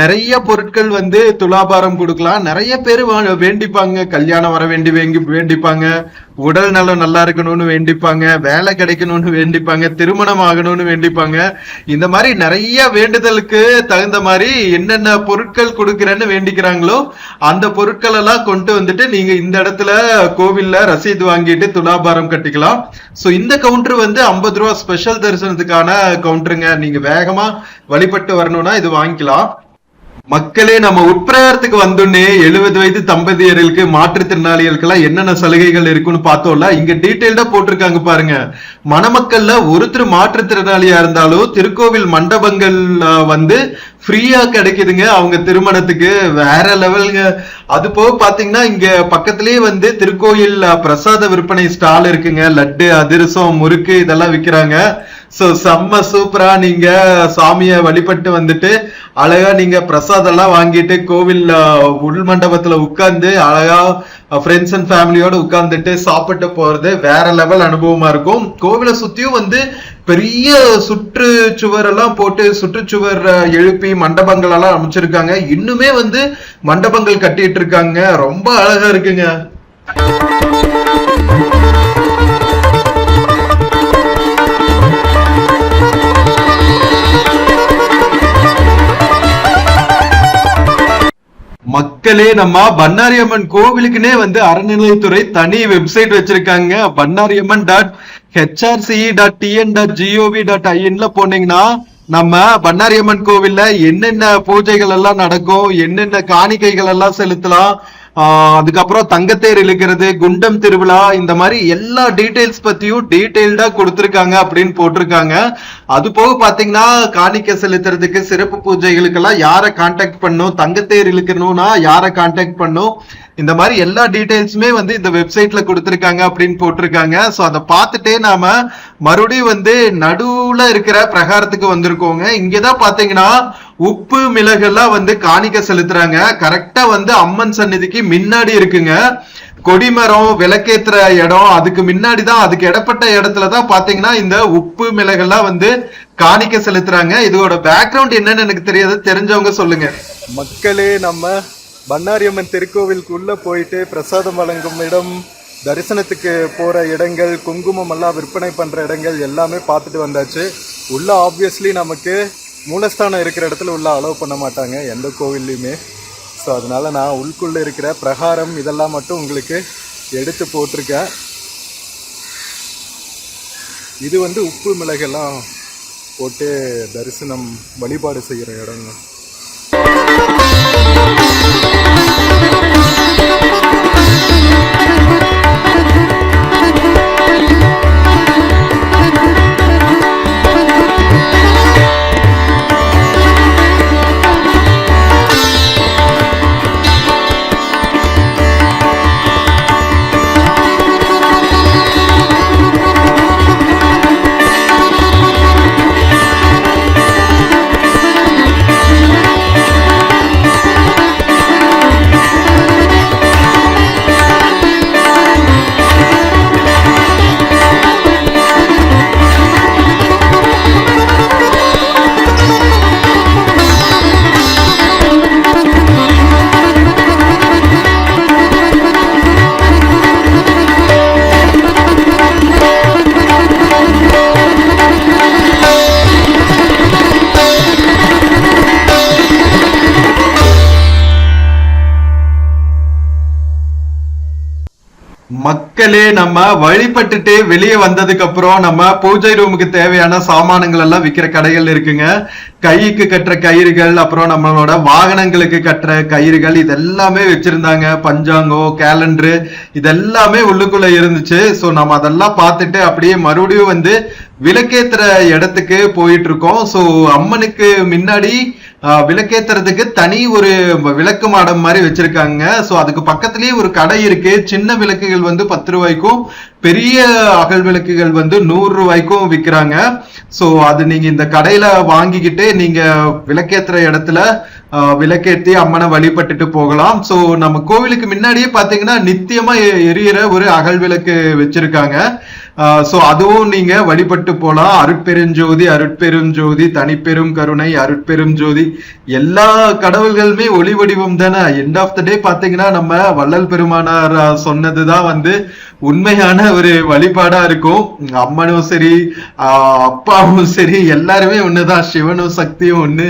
நிறைய பொருட்கள் வந்து துலாபாரம் கொடுக்கலாம். நிறைய பேர் வேண்டிப்பாங்க, கல்யாணம் வர வேண்டிப்பாங்க, உடல் நலம் நல்லா இருக்கணும்னு வேண்டிப்பாங்க, வேலை கிடைக்கணும்னு வேண்டிப்பாங்க, திருமணம் ஆகணும்னு வேண்டிப்பாங்க. இந்த மாதிரி நிறைய வேண்டுதலுக்கு தகுந்த மாதிரி என்னென்ன பொருட்கள் கொடுக்கிறேன்னு வேண்டிக்கிறாங்களோ அந்த பொருட்கள் எல்லாம் கொண்டு வந்துட்டு நீங்க இந்த இடத்துல கோவில்ல ரசீது வாங்கிட்டு துலாபாரம் கட்டிக்கலாம். சோ இந்த கவுண்டர் வந்து 50 ரூபா ஸ்பெஷல் தரிசனத்துக்கான கவுண்டருங்க. நீங்க வேகமா வழிபட்டு வரணும்னா இது வாங்கிக்கலாம். மக்களே, நம்ம உட்பிரகாரத்துக்கு வந்தோடனே 70 வயது தம்பதியர்களுக்கு மாற்றுத்திறனாளிகளுக்கு எல்லாம் என்னென்ன சலுகைகள் இருக்குன்னு பார்த்தோம்ல, இங்க டீடைல்டா போட்டிருக்காங்க பாருங்க. மணமக்கள்ல ஒருத்தர் மாற்றுத்திறனாளியா இருந்தாலும் திருக்கோவில் மண்டபங்கள் வந்து ஃப்ரீயா கிடைக்குதுங்க அவங்க திருமணத்துக்கு. வேற லெவலுங்க. அது போக பாத்தீங்கன்னா இங்க பக்கத்திலேயே வந்து திருக்கோயில் பிரசாத விற்பனை ஸ்டால் இருக்குங்க. லட்டு, அதிரசம், முறுக்கு இதெல்லாம் விற்கிறாங்க. சோ செம்ம சூப்பரா நீங்க சாமிய வழிபட்டு வந்துட்டு அழகா நீங்க பிரசாதம் எல்லாம் வாங்கிட்டு கோவில் உள் மண்டபத்துல உட்கார்ந்து அழகா ஃப்ரெண்ட்ஸ் அண்ட் ஃபேமிலியோட உட்கார்ந்துட்டு சாப்பிட்டு போறது வேற லெவல் அனுபவமா இருக்கும். கோவிலை சுத்தியும் வந்து பெரிய சுற்றுச்சுவர் எல்லாம் போட்டு சுற்றுச்சுவர் எழுப்பி மண்டபங்கள் எல்லாம் அமைச்சிருக்காங்க. இன்னுமே வந்து மண்டபங்கள் கட்டிட்டு இருக்காங்க. ரொம்ப அழகா இருக்குங்க. மக்களே, நம்ம பண்ணாரியம்மன் கோவிலுக்குன்னே வந்து அறநிலையத்துறை தனி வெப்சைட் வச்சிருக்காங்க. பண்ணாரியம்மன்.hrce.tn.gov.in போனீங்கன்னா நம்ம பண்ணாரியம்மன் கோவில்ல என்னென்ன பூஜைகள் எல்லாம் நடக்கும், என்னென்ன காணிக்கைகள் எல்லாம் செலுத்தலாம், அதுக்கப்புறம் தங்கத்தேர் இழுக்கிறது, குண்டம் திருவிழா, இந்த மாதிரி எல்லா டீடைல்ஸ் பத்தியும் டீடைல்டா கொடுத்திருக்காங்க அப்படின்னு போட்டிருக்காங்க. அது போக பாத்தீங்கன்னா காணிக்கை செலுத்துறதுக்கு, சிறப்பு பூஜைகளுக்கு எல்லாம் யாரை கான்டாக்ட் பண்ணும், தங்கத்தேர் இழுக்கணும்னா யாரை கான்டாக்ட் பண்ணும், இந்த மாதிரி எல்லா டீடைல்ஸுமே வந்து இந்த வெப்சைட்ல கொடுத்திருக்காங்க அப்படின்னு போட்டிருக்காங்க. சோ அதை பார்த்துட்டே நாம மறுபடியும் வந்து நடுவுல இருக்கிற பிரகாரத்துக்கு வந்திருக்கோங்க. இங்கதான் பாத்தீங்கன்னா உப்பு மிளகெல்லாம் வந்து காணிக்கை செலுத்துறாங்க. கரெக்டா வந்து அம்மன் சந்நிதிக்கு முன்னாடி இருக்குங்க. கொடிமரம், விளக்கேத்துற இடம், அதுக்கு முன்னாடிதான், அதுக்கு இடப்பட்ட இடத்துலதான் பாத்தீங்கன்னா இந்த உப்பு மிளகெல்லாம் வந்து காணிக்கை செலுத்துறாங்க. இதோட பேக்ரவுண்ட் என்னன்னு எனக்கு தெரியாது, தெரிஞ்சவங்க சொல்லுங்க. மக்களே, நம்ம பண்ணாரியம்மன் திருக்கோவிலுக்குள்ள போயிட்டு பிரசாதம் வழங்கும் இடம், தரிசனத்துக்கு போற இடங்கள், குங்குமம் எல்லாம் விற்பனை பண்ற இடங்கள் எல்லாமே பார்த்துட்டு வந்தாச்சு. உள்ள ஆப்வியஸ்லி நமக்கு மூலஸ்தானம் இருக்கிற இடத்துல உள்ள அலோவ் பண்ண மாட்டாங்க எந்த கோவில்லையுமே. ஸோ அதனால நான் உள்குள்ள இருக்கிற பிரகாரம் இதெல்லாம் மட்டும் உங்களுக்கு எடுத்து போட்டிருக்கேன். இது வந்து உப்பு மிளகெல்லாம் போட்டு தரிசனம் வழிபாடு செய்கிற இடங்க. மக்களே நம்ம வழிபட்டுட்டு வெளியே வந்ததுக்கு அப்புறம் நம்ம பூஜை ரூமுக்கு தேவையான சாமானங்கள் எல்லாம் விக்கிற கடைகள் இருக்குங்க. கைக்கு கட்டுற கயிறுகள், அப்புறம் நம்மளோட வாகனங்களுக்கு கட்டுற கயிறுகள், இதெல்லாமே வச்சிருந்தாங்க. பஞ்சாங்கம், கேலண்டரு, இதெல்லாமே உள்ளுக்குள்ள இருந்துச்சு. சோ நம்ம அதெல்லாம் பார்த்துட்டு அப்படியே மறுபடியும் வந்து விளக்கேத்துற இடத்துக்கு போயிட்டு இருக்கோம். சோ அம்மனுக்கு முன்னாடி விளக்கேத்துறதுக்கு தனி ஒரு விளக்கு மாடம் மாதிரி வச்சிருக்காங்க. சோ அதுக்கு பக்கத்துலயே ஒரு கடை இருக்கு. சின்ன விளக்குகள் வந்து 10 ரூபாய்க்கும், பெரிய அகல் விளக்குகள் வந்து 100 ரூபாய்க்கும் விக்கிறாங்க. சோ அது நீங்க இந்த கடையில வாங்கிக்கிட்டு நீங்க விளக்கேத்துற இடத்துல விளக்கேத்தி அம்மனை வழிபட்டுட்டு போகலாம். சோ நம்ம கோவிலுக்கு முன்னாடியே பாத்தீங்கன்னா நித்தியமா எரியிற ஒரு அகல் விளக்கு வச்சிருக்காங்க. சோ அதுவும் நீங்க வழிபட்டு போலாம். அருட்பெருஞ்சோதி, அருட்பெருஞ்சோதி, தனிப்பெரும் கருணை, அருட்பெரும் ஜோதி, எல்லா கடவுள்களுமே ஒளி வடிவம் தானே. எண்ட் ஆஃப் த டே பாத்தீங்கன்னா நம்ம வள்ளல் பெருமானார் சொன்னதுதான் வந்து உண்மையான ஒரு வழிபாடா இருக்கும். அம்மனும் சரி, அப்பாவும் சரி, எல்லாருமே ஒண்ணுதான். சிவனும் சக்தியும் ஒண்ணு,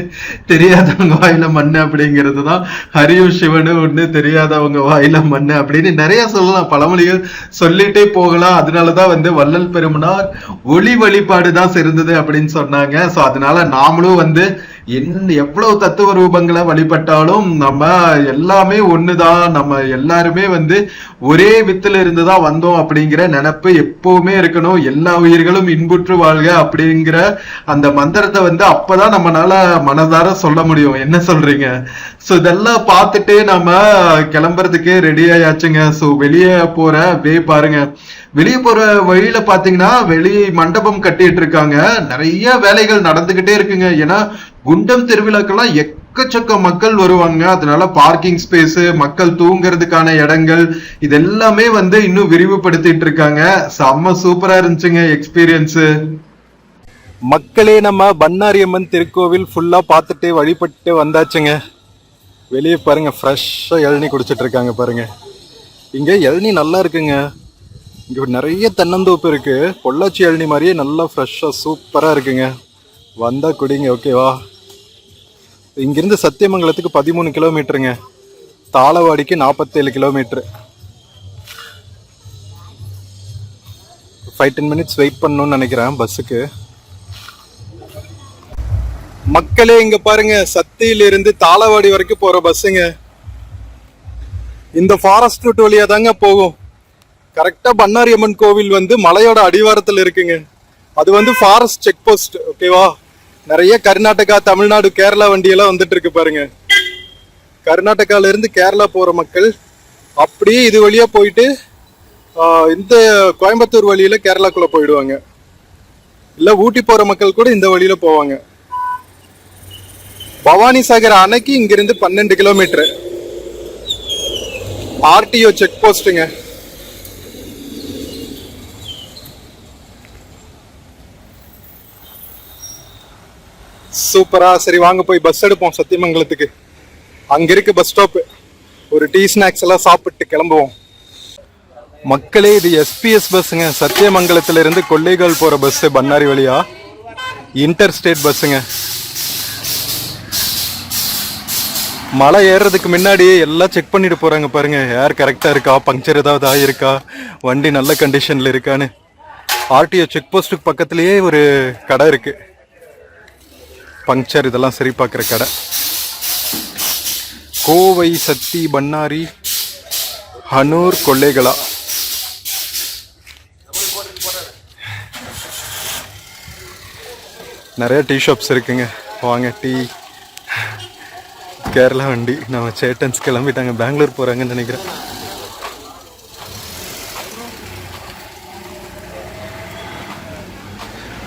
தெரியாதவங்க வாயில மண்ணு அப்படிங்கிறதுதான். ஹரியும் சிவனும் ஒண்ணு, தெரியாதவங்க வாயில மண்ணு அப்படின்னு நிறைய சொல்லலாம், பழமொழிகள் சொல்லிட்டே போகலாம். அதனாலதான் வந்து வள்ளல் பெருமனார் ஒளி வழிபாடு தான் சிறந்தது அப்படின்னு சொன்னாங்க. சோ அதனால நாமளும் வந்து எவ்வளவு தத்துவ ரூபங்களை வழிபட்டாலும் நம்ம எல்லாமே ஒண்ணுதான். நம்ம எல்லாருமே வந்து ஒரே வித்துல இருந்துதான் வந்தோம் அப்படிங்கிற நினைப்பு எப்பவுமே இருக்கணும். எல்லா உயிர்களும் இன்புற்று வாழ்க அப்படிங்கிற அந்த மந்திரத்தை வந்து அப்பதான் நம்மளால மனதார சொல்ல முடியும். என்ன சொல்றீங்க? சோ இதெல்லாம் பார்த்துட்டு நம்ம கிளம்புறதுக்கு ரெடி ஆயாச்சுங்க. சோ வெளியே போற வே பாருங்க. வெளியே போற வழியில பாத்தீங்கன்னா வெளி மண்டபம் கட்டிட்டு இருக்காங்க. நிறைய வேலைகள் நடந்துகிட்டே இருக்குங்க. ஏன்னா குண்டம் திருவிழாக்கெல்லாம் எக்கச்சக்க மக்கள் வருவாங்க. அதனால பார்க்கிங் ஸ்பேஸ், மக்கள் தூங்குறதுக்கான இடங்கள், இதெல்லாமே வந்து இன்னும் விரிவுபடுத்திட்டு இருக்காங்க. செம்ம சூப்பரா இருந்துச்சுங்க எக்ஸ்பீரியன்ஸ். மக்களே நம்ம பண்ணாரி அம்மன் திருக்கோவில் ஃபுல்லா பார்த்துட்டு வழிபட்டு வந்தாச்சுங்க. வெளியே பாருங்க, ஃப்ரெஷ்ஷா இளநீ குடிச்சிட்டு இருக்காங்க பாருங்க. இங்க இளநீ நல்லா இருக்குங்க. இங்க நிறைய தென்னந்தோப்பு இருக்கு. பொள்ளாச்சி இளநீ மாதிரியே நல்லா ஃப்ரெஷ்ஷா சூப்பரா இருக்குங்க. வந்தா குடிங்க, ஓகேவா? இங்கிருந்து சத்தியமங்கலத்துக்கு 13 கிலோமீட்டருங்க. தாளவாடிக்கு 47 கிலோமீட்டர். 5-10 மினிட்ஸ் வெயிட் பண்ணணும்னு நினைக்கிறேன் பஸ்ஸுக்கு. மக்களே இங்க பாருங்க, சத்தியில இருந்து தாளவாடி வரைக்கும் போற பஸ்ஸுங்க. இந்த ஃபாரஸ்ட் ரூட் வழியா தாங்க போகும். கரெக்டா பண்ணாரி அம்மன் கோவில் வந்து மலையோட அடிவாரத்துல இருக்குங்க. அது வந்து ஃபாரஸ்ட் செக் போஸ்ட், ஓகேவா? நிறைய கர்நாடகா, தமிழ்நாடு, கேரளா வண்டியெல்லாம் வந்துட்டு இருக்கு பாருங்க. கர்நாடகால இருந்து கேரளா போற மக்கள் அப்படியே இது வழியா போயிட்டு இந்த கோயம்புத்தூர் வழியில கேரளாக்குள்ள போயிடுவாங்க. இல்ல ஊட்டி போற மக்கள் கூட இந்த வழியில போவாங்க. பவானி சாகர் அணைக்கு இங்கிருந்து 12 கிலோமீட்டர். RTO check போஸ்ட்டுங்க. சூப்பரா. சரி வாங்க போய் பஸ் எடுப்போம் சத்தியமங்கலத்துக்கு. அங்க இருக்கு பஸ் ஸ்டாப். ஒரு டீ ஸ்நாக்ஸ் எல்லாம் சாப்பிட்டு கிளம்புவோம். மக்களே இது எஸ்பிஎஸ் பஸ்ஸுங்க. சத்தியமங்கலத்துல இருந்து கொள்ளைகால் போற பஸ், பண்ணாரி வழியா இன்டர் ஸ்டேட் பஸ்ஸுங்க. மலை ஏறுறதுக்கு முன்னாடி எல்லாம் செக் பண்ணிட்டு போறாங்க பாருங்க. ஏர் கரெக்டா இருக்கா, பங்க்சர் ஏதாவது ஆயிருக்கா, வண்டி நல்ல கண்டிஷன்ல இருக்கான்னு. ஆர்டிஓ செக் போஸ்ட்டுக்கு பக்கத்துலயே ஒரு கடை இருக்கு, பங்க்சர் இதெல்லாம் சரி பார்க்குற கடை. கோவை, சத்தி, பண்ணாரி, ஹனூர், கொள்ளைகளா. நிறைய டீ ஷாப்ஸ் இருக்குங்க. வாங்க டீ. கேரளா வண்டி. நம்ம சேட்டன்ஸ் கிளம்பிட்டாங்க, பெங்களூர் போறாங்கன்னு நினைக்கிறேன்.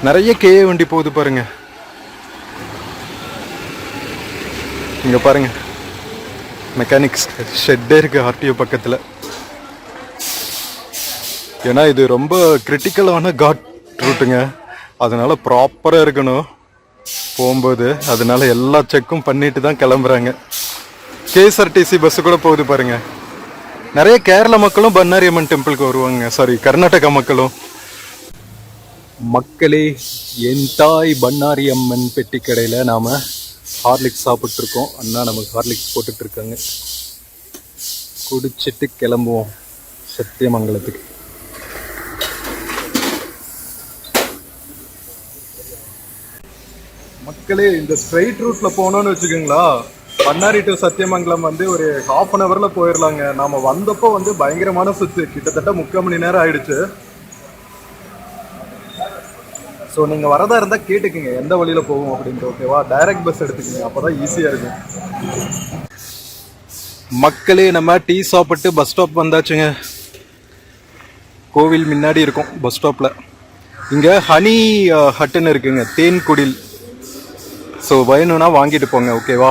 நிறைய கேஏ வண்டி போகுது பாருங்க. இங்க பாருங்க, மெக்கானிக்ஸ் ஷெட்டே இருக்கு ஆர்டிஓ பக்கத்துல. ஏன்னா இது ரொம்ப கிரிட்டிக்கலான காட் ரூட்டுங்க. அதனால ப்ராப்பரா இருக்கணும் போகும்போது. அதனால எல்லா செக்கும் பண்ணிட்டு தான் கிளம்புறாங்க. கேஎஸ்ஆர்டிசி பஸ் கூட போகுது பாருங்க. நிறைய கேரள மக்களும் பண்ணாரி அம்மன் டெம்பிளுக்கு வருவாங்க. சாரி, கர்நாடகா மக்களும். மக்களே, என் தாய் பண்ணாரி அம்மன் பெட்டி கடையில நாம ஹார்லிக்ஸ் சாப்பிட்டு இருக்கோம். அண்ணா நமக்கு ஹார்லிக்ஸ் போட்டுட்டு இருக்காங்க. குடிச்சிட்டு கிளம்புவோம். சத்தியமங்கலத்துக்கு. மக்களே, இந்த ஸ்ட்ரைட் ரூட்ல போனோம்னு வச்சுக்கோங்களா, பண்ணாரி டு சத்தியமங்கலம் வந்து ஒரு ½ அன் ஹவர்ல போயிடலாங்க. நாம வந்தப்போ வந்து பயங்கரமான சுத்து, கிட்டத்தட்ட 3/4 மணி நேரம் ஆயிடுச்சு. ஸோ நீங்க வரதா இருந்தா கேட்டுக்குங்க எந்த வழியில போகும் அப்படின்ட்டு. ஓகேவா, டைரக்ட் பஸ் எடுத்துக்கங்க, அப்பதான் ஈஸியா இருக்கும். மக்களே, நம்ம டீ சாப்பிட்டு பஸ் ஸ்டாப் வந்தாச்சுங்க. கோவில் முன்னாடி இருக்கும் பஸ் ஸ்டாப்ல. இங்க ஹனி ஹட்டுன்னு இருக்குங்க, தேன் குடில். ஸோ வேணும்னா வாங்கிட்டு போங்க. ஓகேவா,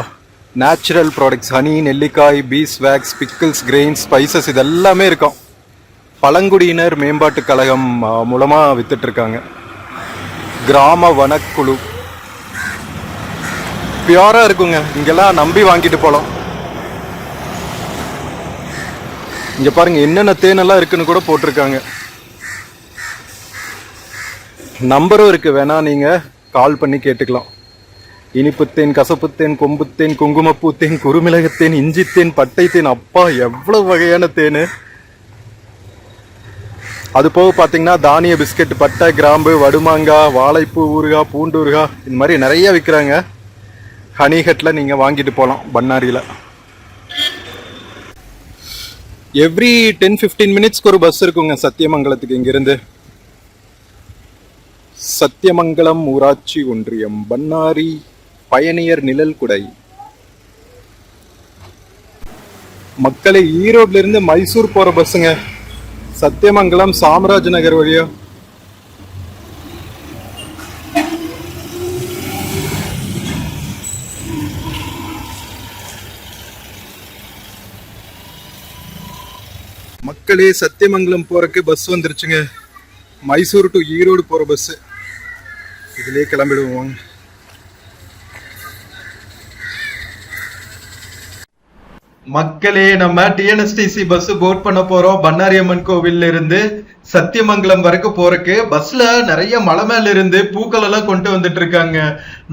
நேச்சுரல் ப்ராடக்ட்ஸ், ஹனி, நெல்லிக்காய், piece wax, pickles, grains, spices இது எல்லாமே இருக்கும். பழங்குடியினர் மேம்பாட்டு கழகம் மூலமா வித்துட்டு இருக்காங்க. கிராம வனக்குழு பியூரா இருக்குங்க. இங்கெல்லாம் நம்பி வாங்கிட்டு போலாம். இங்க பாருங்க என்னென்ன தேனெல்லாம் இருக்குன்னு கூட போட்டிருக்காங்க. நம்பரும் இருக்கு, வேணா நீங்க கால் பண்ணி கேட்டுக்கலாம். இனிப்புத்தேன், கசப்புத்தேன், கொம்புத்தேன், குங்குமப்பூத்தேன், குறுமிளகத்தேன், இஞ்சித்தேன், பட்டைத்தேன், அப்பா எவ்வளவு வகையான தேனு. அது போக பார்த்தீங்கன்னா தானிய பிஸ்கட், பட்டை, கிராம்பு, வடுமாங்காய், வாழைப்பூ ஊறுகாய், பூண்டு ஊறுகாய், இந்த மாதிரி நிறைய விற்கிறாங்க. ஹனி ஹட்டில் நீங்கள் வாங்கிட்டு போகலாம். பண்ணாரியில் எவ்ரி 10-15 மினிட்ஸ்க்கு ஒரு பஸ் இருக்குங்க சத்தியமங்கலத்துக்கு. இங்கிருந்து சத்தியமங்கலம் ஊராட்சி ஒன்றியம், பண்ணாரி பயணியர் நிழல் குடை. மக்களை, ஈரோட்ல இருந்து மைசூர் போற பஸ்ஸுங்க. சத்தியமங்கலம் சாம்ராஜ் நகர் வழியா. மக்களே, சத்தியமங்கலம் போறக்கு பஸ் வந்துருச்சுங்க. மைசூர் டு ஈரோடு போற பஸ். இதுலயே கிளம்பிடுவோம். மக்களே, நம்ம டிஎன்எஸ்டிசி பஸ் போட் பண்ண போறோம். பண்ணாரி அம்மன் கோவில்ல இருந்து சத்தியமங்கலம் வரைக்கும் போறக்கு பஸ்ல நிறைய மலை மேல இருந்து பூக்கள் எல்லாம் கொண்டு வந்துட்டு இருக்காங்க.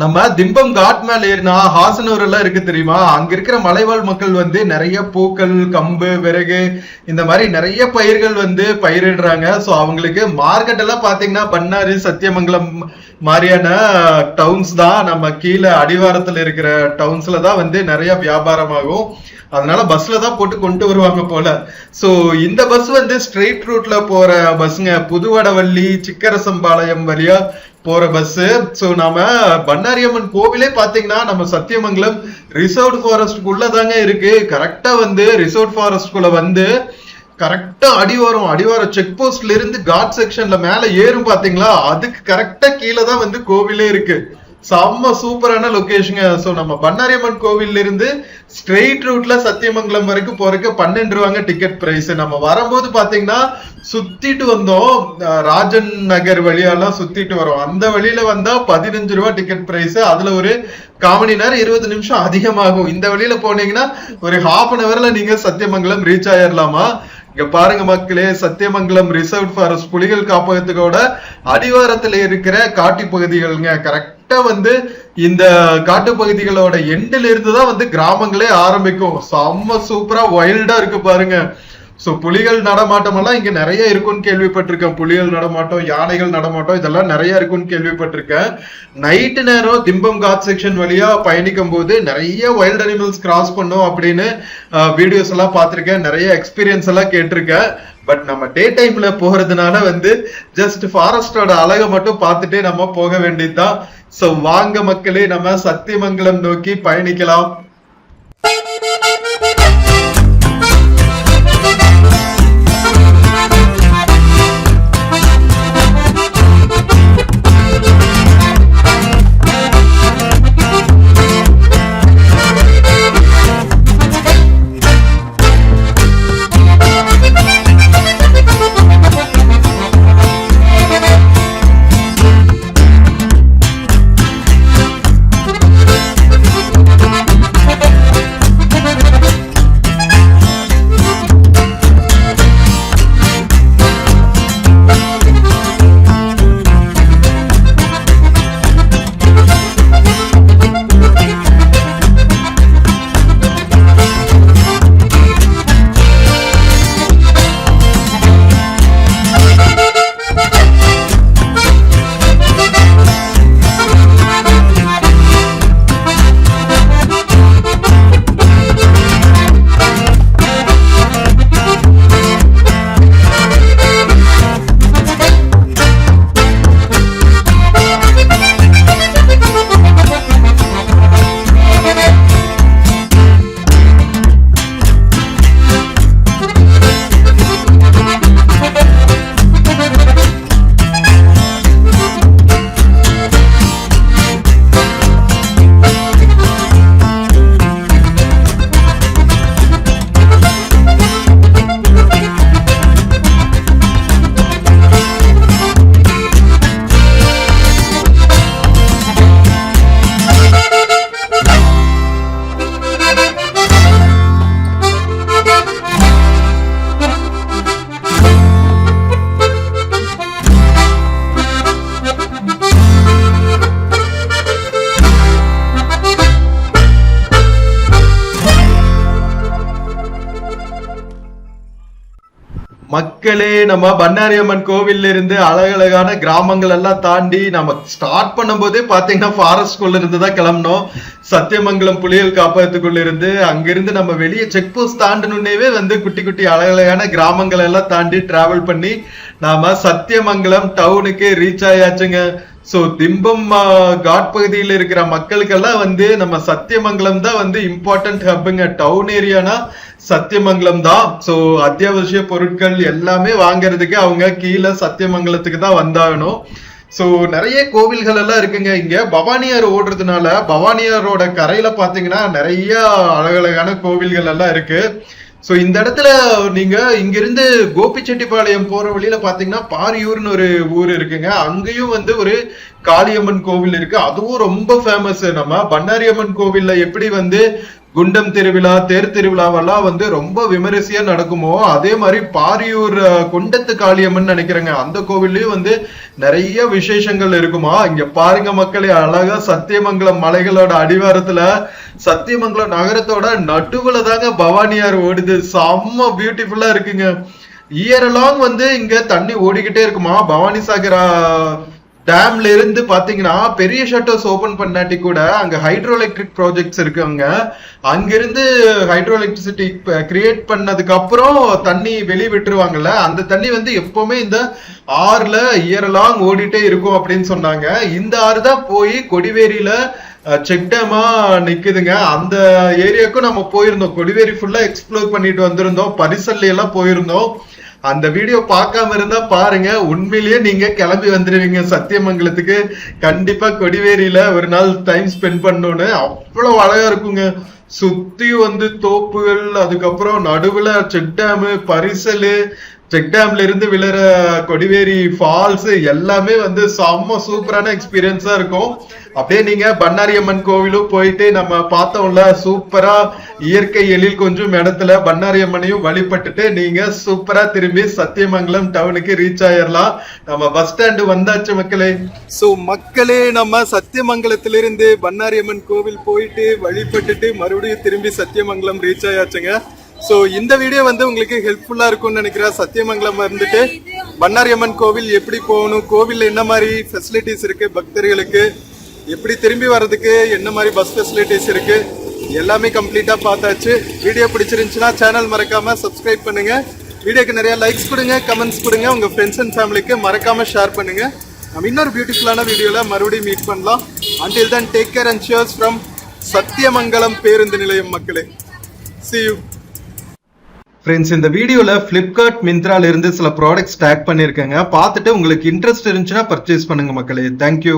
நம்ம திம்பம் காட் மேல ஏறினா ஹாசனூர் எல்லாம் இருக்கு தெரியுமா, அங்க இருக்கிற மலைவாழ் மக்கள் வந்து நிறைய பூக்கள், கம்பு, விறகு, இந்த மாதிரி நிறைய பயிர்கள் வந்து பயிரிடுறாங்க. ஸோ அவங்களுக்கு மார்க்கெட் எல்லாம் பாத்தீங்கன்னா பண்ணாரி, சத்தியமங்கலம் மாதிரியான டவுன்ஸ் தான், நம்ம கீழே அடிவாரத்துல இருக்கிற டவுன்ஸ்ல தான் வந்து நிறைய வியாபாரம் ஆகும். அதனால பஸ்ல தான் போட்டு கொண்டு வருவாங்க போல. சோ இந்த பஸ் வந்து ஸ்ட்ரெயிட் ரூட்ல போற பஸ்ங்க. புதுவடவள்ளி, சிக்கரசம்பாளையம் வழியா போற பஸ். சோ நாம பண்ணாரியம்மன் கோவிலே பாத்தீங்கன்னா நம்ம சத்தியமங்கலம் ரிசர்வ் ஃபாரஸ்ட்குள்ள தாங்க இருக்கு. கரெக்டா வந்து ரிசர்வ் ஃபாரஸ்ட்குள்ள வந்து கரெக்டா அடிவாரம் செக் போஸ்ட்ல இருந்து காட் செக்ஷன்ல மேல ஏறும் பாத்தீங்களா, அதுக்கு கரெக்டா கீழே தான் வந்து கோவிலே இருக்கு. செம்ம சூப்பரான லொகேஷன். சோ நம்ம பண்ணாரியம்மன் கோவில்ல இருந்து ஸ்ட்ரெயிட் ரூட்ல சத்தியமங்கலம் வரைக்கும் போறதுக்கு 12 ரூபாங்க டிக்கெட் பிரைஸ். நம்ம வரும்போது பாத்தீங்கன்னா சுத்திட்டு வந்தோம், ராஜன் நகர் வழியெல்லாம் சுத்திட்டு வரோம். அந்த வழியில வந்தா 15 ரூபாய் டிக்கெட் பிரைஸ். அதுல ஒரு 1/4 மணி நேரம் 20 நிமிஷம் அதிகமாகும். இந்த வழியில போனீங்கன்னா ஒரு ½ அன் ஹவர்ல நீங்க சத்தியமங்கலம் ரீச் ஆயிடலாமா. இங்க பாருங்க மக்களே, சத்தியமங்கலம் ரிசர்வ் ஃபாரஸ்ட் புலிகள் காப்பகத்துக்கோட அடிவாரத்துல இருக்கிற காட்டு பகுதிகள்ங்க. கரெக்டா வந்து இந்த காட்டு பகுதிகளோட எண்டில இருந்துதான் வந்து கிராமங்களே ஆரம்பிக்கும். செம்ம சூப்பரா வைல்டா இருக்கு பாருங்க. சோ புலிகள் நடமாட்டம் எல்லாம் இங்க நிறைய இருக்கும்னு கேள்விப்பட்டிருக்கேன். புலிகள் நடமாட்டம், யானைகள் நடமாட்டம் இதெல்லாம் நிறைய இருக்கும்னு கேள்விப்பட்டிருக்கேன். நைட்டு நேரம் திம்பம் காட் செக்ஷன் வழியா பயணிக்கும் போது நிறைய வைல்ட் அனிமல்ஸ் கிராஸ் பண்ணும் அப்படின்னு வீடியோஸ் எல்லாம் பார்த்திருக்கேன், நிறைய எக்ஸ்பீரியன்ஸ் எல்லாம் கேட்டிருக்கேன். பட் நம்ம டே டைம்ல போறதுனால வந்து ஜஸ்ட் ஃபாரஸ்டோட அழகை மட்டும் பார்த்துட்டே நம்ம போக வேண்டியதுதான். சோ வாங்க மக்களே, நம்ம சத்தியமங்கலம் நோக்கி பயணிக்கலாம். மக்களே, நம்ம பண்ணாரி அம்மன் கோவில்ல இருந்து அழகழகான கிராமங்கள் எல்லாம் தாண்டி நம்ம ஸ்டார்ட் பண்ணும்போதே பாத்தீங்கன்னா ஃபாரஸ்ட்குள்ள இருந்து தான் கிளம்பணும். சத்தியமங்கலம் புலிகள் காப்பகத்துக்குள்ள இருந்து அங்கிருந்து நம்ம வெளியே செக் போஸ்ட் தாண்டணுன்னேவே வந்து குட்டி குட்டி அழகழகான கிராமங்கள் எல்லாம் தாண்டி டிராவல் பண்ணி நாம சத்தியமங்கலம் டவுனுக்கு ரீச் ஆயாச்சுங்க. சோ திம்பம் காட் பகுதியில் இருக்கிற மக்களுக்கெல்லாம் வந்து நம்ம சத்தியமங்கலம் தான் வந்து இம்பார்ட்டன்ட் ஹப்புங்க. டவுன் ஏரியானா சத்தியமங்கலம் தான். சோ அத்தியாவசிய பொருட்கள் எல்லாமே வாங்குறதுக்கு அவங்க கீழே சத்தியமங்கலத்துக்கு தான் வந்தாகணும். சோ நிறைய கோவில்கள் எல்லாம் இருக்குங்க. இங்க பவானியார் ஓடுறதுனால பவானியாரோட கரையில பாத்தீங்கன்னா நிறைய அழகழகான கோவில்கள் எல்லாம் இருக்கு. சோ இந்த இடத்துல நீங்க இங்கிருந்து கோபிச்செட்டிப்பாளையம் போற வழியில பாத்தீங்கன்னா பாரியூர்னு ஒரு ஊர் இருக்குங்க. அங்கேயும் வந்து ஒரு காளியம்மன் கோவில் இருக்கு. அதுவும் ரொம்ப ஃபேமஸ். நம்ம பண்ணாரி அம்மன் கோவில்ல எப்படி வந்து குண்டம் திருவிழா, தேர் திருவிழாவெல்லாம் வந்து ரொம்ப விமரிசையா நடக்குமோ, அதே மாதிரி பாரியூர் குண்டத்து காளியம்மன் நினைக்கிறேங்க, அந்த கோவில்லயும் வந்து நிறைய விசேஷங்கள் இருக்குமா. இங்க பாருங்க மக்களே, அழகா சத்தியமங்கலம் மலைகளோட அடிவாரத்துல சத்தியமங்கலம் நகரத்தோட நடுவுல தாங்க பவானியார் ஓடுது. செம்ம பியூட்டிஃபுல்லா இருக்குங்க. இயர் அலாங் வந்து இங்க தண்ணி ஓடிக்கிட்டே இருக்குமா. பவானி சாகர் டேம்ல இருந்து பாத்தீங்கன்னா பெரிய ஷட்டர்ஸ் ஓபன் பண்ணாட்டி கூட அங்க ஹைட்ரோ எலக்ட்ரிக் ப்ராஜெக்ட்ஸ் இருக்கு. அங்கிருந்து ஹைட்ரோ எலக்ட்ரிசிட்டி கிரியேட் பண்ணதுக்கு அப்புறம் தண்ணி வெளியே விட்டுருவாங்கல்ல, அந்த தண்ணி வந்து எப்பவுமே இந்த ஆறுல இயர் லாங் ஓடிட்டே இருக்கும் அப்படின்னு சொன்னாங்க. இந்த ஆறு தான் போய் கொடிவேரியில செக் டேமா நிக்குதுங்க. அந்த ஏரியாவுக்கும் நம்ம போயிருந்தோம். கொடிவேரி ஃபுல்லா எக்ஸ்ப்ளோர் பண்ணிட்டு வந்திருந்தோம். பரிசல்ல எல்லாம் போயிருந்தோம். அந்த வீடியோ பார்க்காம இருந்தா பாருங்க, உண்மையிலேயே நீங்க கிளம்பி வந்துருவீங்க சத்தியமங்கலத்துக்கு. கண்டிப்பா கொடிவேரியில ஒரு நாள் டைம் ஸ்பெண்ட் பண்ணணும்னு. அவ்வளவு அழகா இருக்குங்க. சுத்தி வந்து தோப்புகள், அதுக்கப்புறம் நடுவுல செக் டேமு, பரிசலு, செக் டேம்ல இருந்து விழுற கொடிவேரி ஃபால்ஸ் எல்லாமே வந்து செம்ம சூப்பரான எக்ஸ்பீரியன்ஸா இருக்கும். அப்படியே நீங்க பண்ணாரி அம்மன் கோவிலும் போயிட்டு நம்ம பார்த்தோம்ல சூப்பரா இயற்கை எழில் கொஞ்சம் இடத்துல பண்ணாரி அம்மனையும் வழிபட்டுட்டு நீங்க சூப்பரா திரும்பி சத்தியமங்கலம் டவுனுக்கு ரீச் ஆயிடலாம். நம்ம பஸ் ஸ்டாண்டு வந்தாச்சு மக்களே. ஸோ மக்களே, நம்ம சத்தியமங்கலத்திலிருந்து பண்ணாரி அம்மன் கோவில் போயிட்டு வழிபட்டுட்டு மறுபடியும் திரும்பி சத்தியமங்கலம் ரீச் ஆயாச்சுங்க. ஸோ இந்த வீடியோ வந்து உங்களுக்கு ஹெல்ப்ஃபுல்லா இருக்கும்னு நினைக்கிறேன். சத்தியமங்கலம் இருந்துட்டு பண்ணாரி அம்மன் கோவில் எப்படி போகணும், கோவில்ல என்ன மாதிரி ஃபெசிலிட்டிஸ் இருக்கு, பக்தர்களுக்கு எப்படி திரும்பி வர்றதுக்கு என்ன மாதிரி பஸ் ஃபெசிலிட்டிஸ் இருக்கு, எல்லாமே கம்ப்ளீட்டா பார்த்தாச்சு. வீடியோ பிடிச்சிருந்துச்சுன்னா சேனல் மறக்காம சப்ஸ்கிரைப் பண்ணுங்க. வீடியோக்கு நிறைய லைக்ஸ் கொடுங்க, கமெண்ட்ஸ் கொடுங்க, உங்க ஃப்ரெண்ட்ஸ் அண்ட் ஃபேமிலிக்கு மறக்காம ஷேர் பண்ணுங்க. நம்ம இன்னொரு பியூட்டிஃபுல்லான வீடியோல மறுபடியும் மீட் பண்ணலாம். until then take care and cheers from Sathyamangalam பேருந்து நிலையம் மக்களே. see you. ஃப்ரெண்ட்ஸ், இந்த வீடியோல பிளிப்கார்ட், மிந்த்ரால இருந்து சில ப்ராடக்ட்ஸ் டேக் பண்ணிருக்கேங்க. பார்த்துட்டு உங்களுக்கு இன்ட்ரெஸ்ட் இருந்துச்சுன்னா பர்ச்சேஸ் பண்ணுங்க மக்களே. தேங்க்யூ.